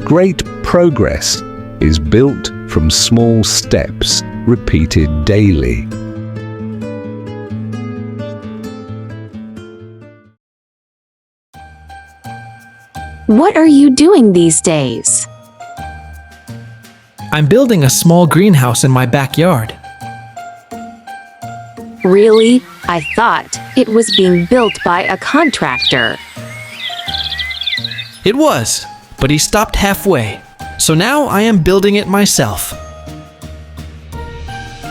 Great progress is built from small steps repeated daily. What are you doing these days? I'm building a small greenhouse in my backyard. Really? I thought it was being built by a contractor. It was, but he stopped halfway. So now I am building it myself.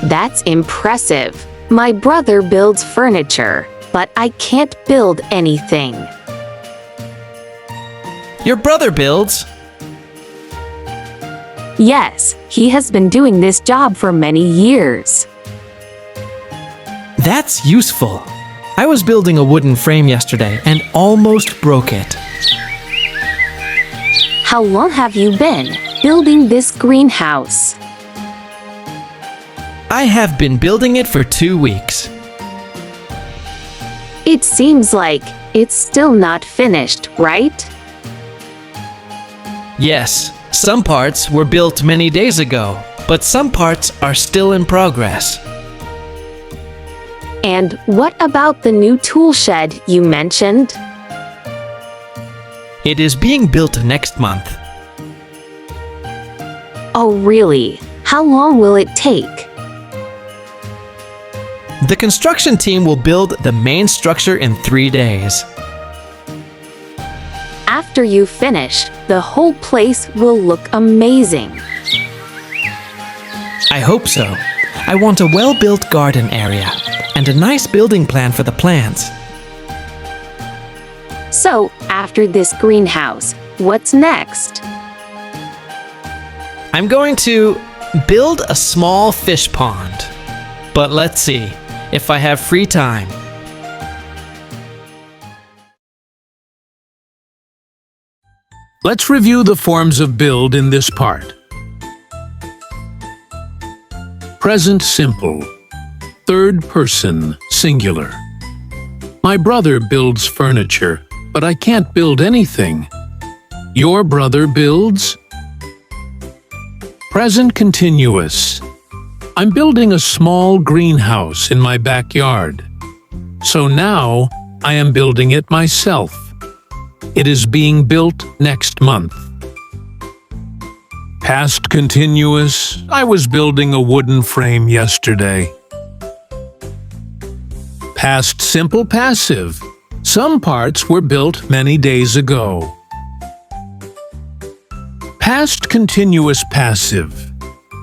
That's impressive. My brother builds furniture, but I can't build anything. Your brother builds. Yes, he has been doing this job for many years. That's useful. I was building a wooden frame yesterday and almost broke it. How long have you been building this greenhouse? I have been building it for 2 weeks. It seems like it's still not finished, right? Yes, some parts were built many days ago, but some parts are still in progress. And what about the new tool shed you mentioned? It is being built next month. Oh, really? How long will it take? The construction team will build the main structure in 3 days. After you finish, the whole place will look amazing. I hope so. I want a well-built garden area and a nice building plan for the plants. So, after this greenhouse, what's next? I'm going to build a small fish pond. But let's see if I have free time. Let's review the forms of build in this part. Present simple. Third person singular. My brother builds furniture, but I can't build anything. Your brother builds. Present continuous. I'm building a small greenhouse in my backyard. So now I am building it myself. It is being built next month. Past continuous. I was building a wooden frame yesterday. Past simple passive. Some parts were built many days ago. Past continuous passive.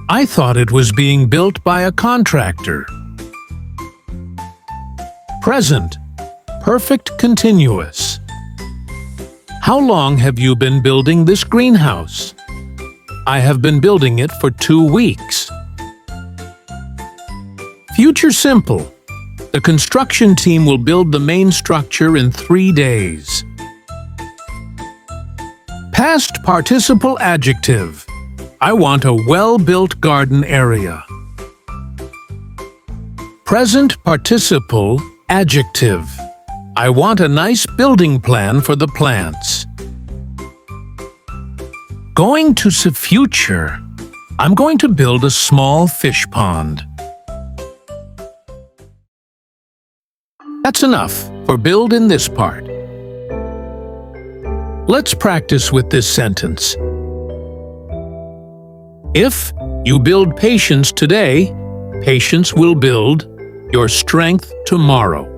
I thought it was being built by a contractor. Present. Perfect continuous. How long have you been building this greenhouse? I have been building it for 2 weeks. Future simple. The construction team will build the main structure in 3 days. Past participle adjective. I want a well-built garden area. Present participle adjective. I want a nice building plan for the plants. Going to the future. I'm going to build a small fish pond. That's enough for build in this part. Let's practice with this sentence. If you build patience today, patience will build your strength tomorrow.